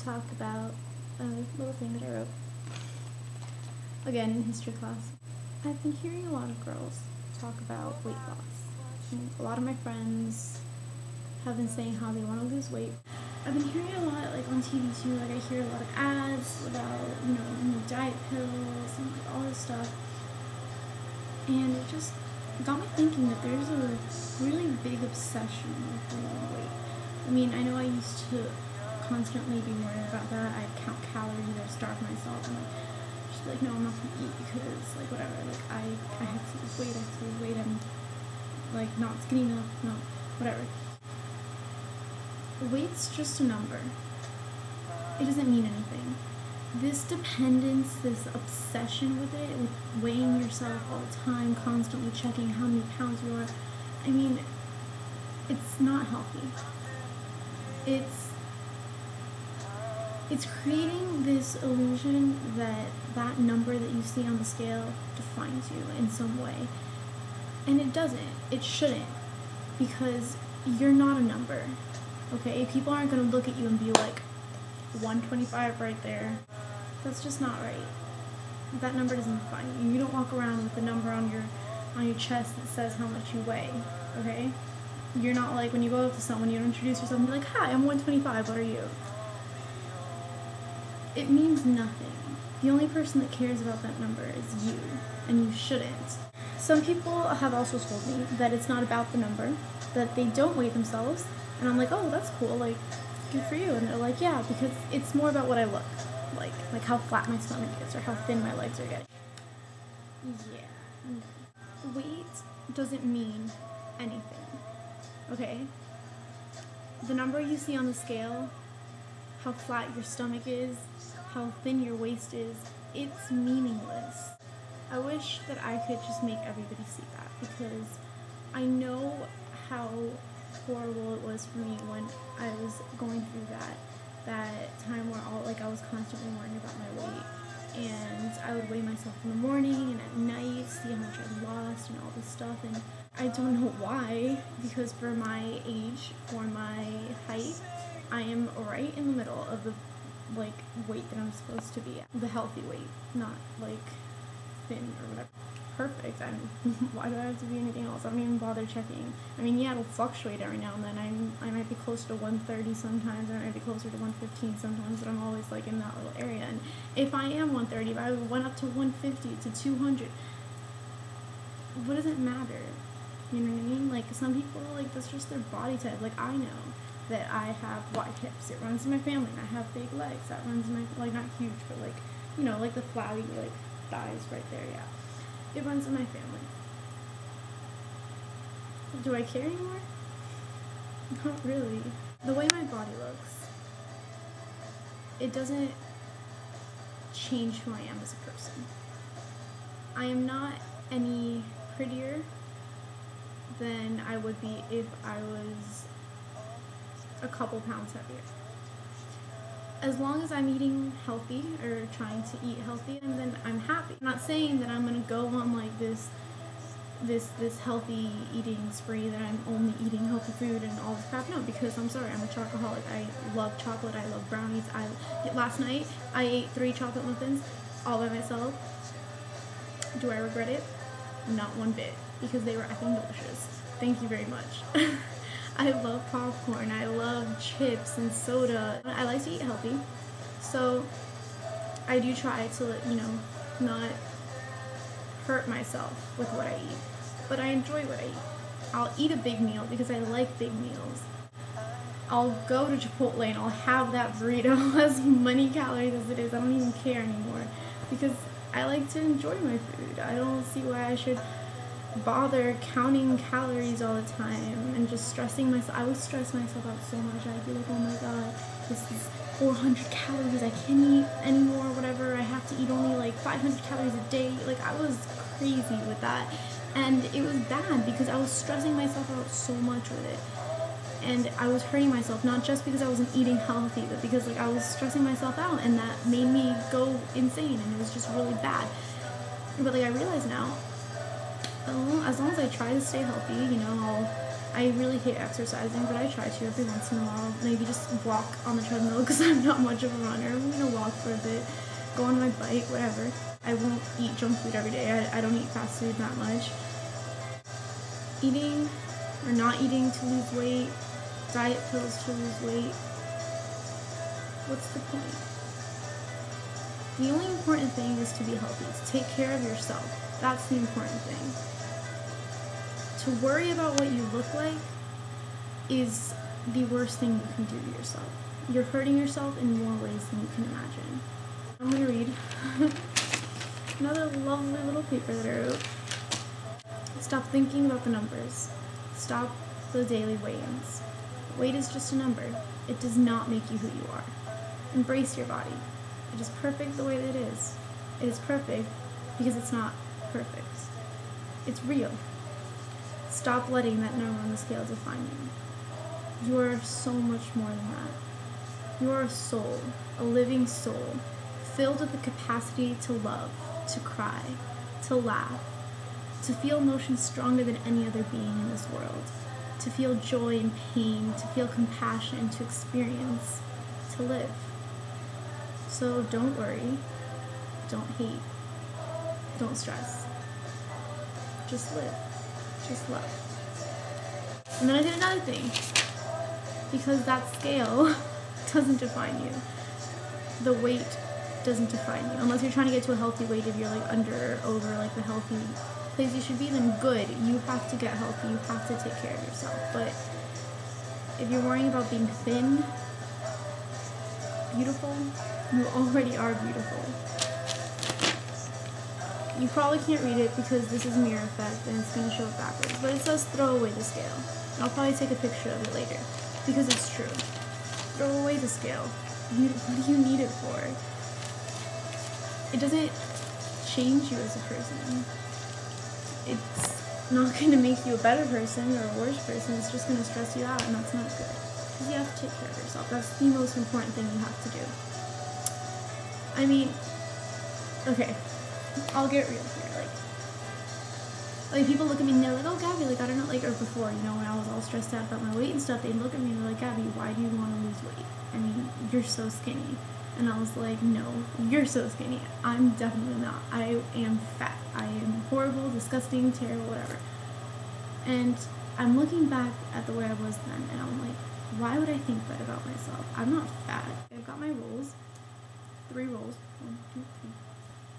talk about a little thing that I wrote. Again, in history class. I've been hearing a lot of girls talk about weight loss. And a lot of my friends have been saying how they want to lose weight. I've been hearing a lot, like, on TV too. Like, I hear a lot of ads about, new diet pills and, like, all this stuff. And it just got me thinking that there's a really big obsession with losing weight. I mean, I know I used to constantly be worried about that. I'd count calories, I'd starve myself, and just be like, no, I'm not gonna eat because, like, whatever, like, I have to lose weight, I'm, like, not skinny enough, no, whatever. Weight's just a number. It doesn't mean anything. This dependence, this obsession with it, with weighing yourself all the time, constantly checking how many pounds you are, I mean, it's not healthy. It's creating this illusion that that number that you see on the scale defines you in some way. And it doesn't. It shouldn't. Because you're not a number. Okay? People aren't going to look at you and be like, 125 right there. That's just not right. That number doesn't define you. You don't walk around with the number on your chest that says how much you weigh. Okay? You're not like, when you go up to someone, you don't introduce yourself and be like, hi, I'm 125, what are you? It means nothing. The only person that cares about that number is you, and you shouldn't. Some people have also told me that it's not about the number, that they don't weigh themselves, and I'm like, oh, that's cool, like, good for you. And they're like, yeah, because it's more about what I look like how flat my stomach is or how thin my legs are getting. Yeah, no. Weight doesn't mean anything, okay? The number you see on the scale, how flat your stomach is, how thin your waist is, it's meaningless. I wish that I could just make everybody see that, because I know how horrible it was for me when I was going through that time where I was constantly worrying about my weight, and I would weigh myself in the morning and at night, see how much I lost and all this stuff, and I don't know why, because for my age, for my height, I am right in the middle of the weight that I'm supposed to be at. The healthy weight, not thin or whatever. Perfect. Why do I have to be anything else? I don't even bother checking. I mean, yeah, it'll fluctuate every now and then. I might be closer to 130 sometimes, or I might be closer to 115 sometimes, but I'm always in that little area. And if I am 130, if I went up to 150 to 200, what does it matter? You know what I mean? Some people, that's just their body type. I know that I have wide hips. It runs in my family. And I have big legs. That runs in my, not huge, but the flabby, thighs right there, yeah. It runs in my family. Do I care anymore? Not really. The way my body looks, it doesn't change who I am as a person. I am not any prettier than I would be if I was a couple pounds heavier. As long as I'm eating healthy or trying to eat healthy, and then I'm happy. I'm not saying that I'm gonna go on this healthy eating spree, that I'm only eating healthy food and all this crap. No, because I'm sorry, I'm a chocoholic. I love chocolate, I love brownies. Last night I ate 3 chocolate muffins all by myself. Do I regret it? Not one bit, because they were effing delicious. Thank you very much. I love popcorn, I love chips and soda. I like to eat healthy, so I do try to, not hurt myself with what I eat. But I enjoy what I eat. I'll eat a big meal because I like big meals. I'll go to Chipotle and I'll have that burrito as many calories as it is. I don't even care anymore, because I like to enjoy my food. I don't see why I should bother counting calories all the time and just stressing myself. I would stress myself out so much. I'd be like, oh my god, this is 400 calories, I can't eat anymore, whatever, I have to eat only 500 calories a day. I was crazy with that, and it was bad because I was stressing myself out so much with it, and I was hurting myself, not just because I wasn't eating healthy, but because I was stressing myself out, and that made me go insane, and it was just really bad. But I realize now, as long as I try to stay healthy, I'll I really hate exercising, but I try to every once in a while. Maybe just walk on the treadmill because I'm not much of a runner. I'm gonna walk for a bit, go on my bike, whatever. I won't eat junk food every day. I don't eat fast food that much. Eating or not eating to lose weight, diet pills to lose weight. What's the point? The only important thing is to be healthy, to take care of yourself. That's the important thing. To worry about what you look like is the worst thing you can do to yourself. You're hurting yourself in more ways than you can imagine. I'm gonna read another lovely little paper that I wrote. Stop thinking about the numbers. Stop the daily weigh-ins. Weight is just a number. It does not make you who you are. Embrace your body. It is perfect the way that it is. It is perfect because it's not perfect. It's real. Stop letting that number on the scale define you. You are so much more than that. You are a soul, a living soul, filled with the capacity to love, to cry, to laugh, to feel emotions stronger than any other being in this world, to feel joy and pain, to feel compassion, to experience, to live. So don't worry, don't hate, don't stress. Just live, just love. And then I did another thing, because that scale doesn't define you. The weight doesn't define you. Unless you're trying to get to a healthy weight, if you're like under or over like the healthy place you should be, then good. You have to get healthy, you have to take care of yourself. But if you're worrying about being thin, beautiful, you already are beautiful. You probably can't read it because this is mirror effect and it's going to show it backwards, but it says throw away the scale. And I'll probably take a picture of it later because it's true. Throw away the scale. What do you need it for? It doesn't change you as a person. It's not going to make you a better person or a worse person. It's just going to stress you out, and that's not good. Because you have to take care of yourself. That's the most important thing you have to do. I mean, okay, I'll get real here. Like people look at me and they're like, oh, Gabby, like, I don't know, like, or before, you know, when I was all stressed out about my weight and stuff, they'd look at me and they're like, Gabby, why do you want to lose weight? I mean, you're so skinny. And I was like, no, you're so skinny. I'm definitely not. I am fat. I am horrible, disgusting, terrible, whatever. And I'm looking back at the way I was then, and I'm like, why would I think that about myself? I'm not fat. I've got my rolls. 3 rolls. 1, 2,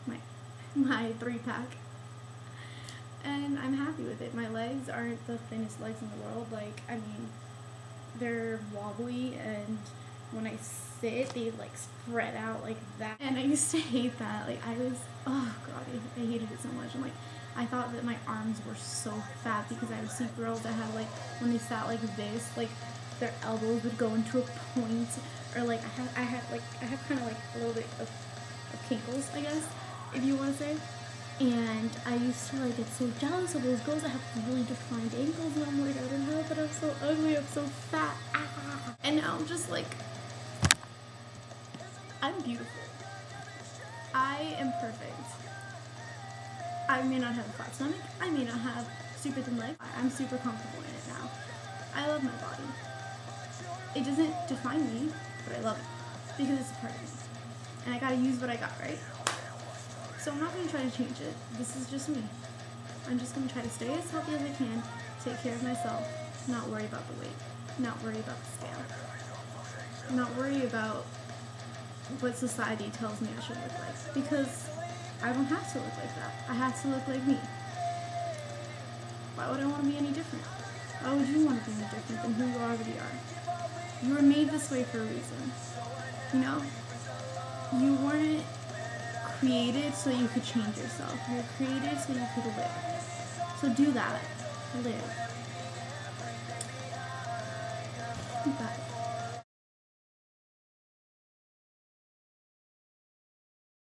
3. My 3-pack. And I'm happy with it. My legs aren't the thinnest legs in the world. Like, I mean, they're wobbly, and when I sit, they like spread out like that. And I used to hate that. Like, I was, oh god, I hated it so much. And like, I thought that my arms were so fat because I would see girls that had like, when they sat like this, like their elbows would go into a point, or like I have kind of like a little bit of kinkles, I guess, if you want to say. And I used to like get so jealous of those girls that have really defined ankles, and I'm like, I don't know, but I'm so ugly, I'm so fat. Ah. And now I'm just like, I'm beautiful. I am perfect. I may not have a flat stomach, I may not have super thin legs. I'm super comfortable in it now. I love my body. It doesn't define me, but I love it because it's a part of me. And I gotta use what I got, right? So I'm not going to try to change it. This is just me. I'm just going to try to stay as healthy as I can, take care of myself, not worry about the weight, not worry about the scale, not worry about what society tells me I should look like, because I don't have to look like that. I have to look like me. Why would I want to be any different? Why would you want to be any different than who you already are? You were made this way for a reason. You know? You weren't created so you could change yourself. You're created so you could live. So do that. Live. Bye.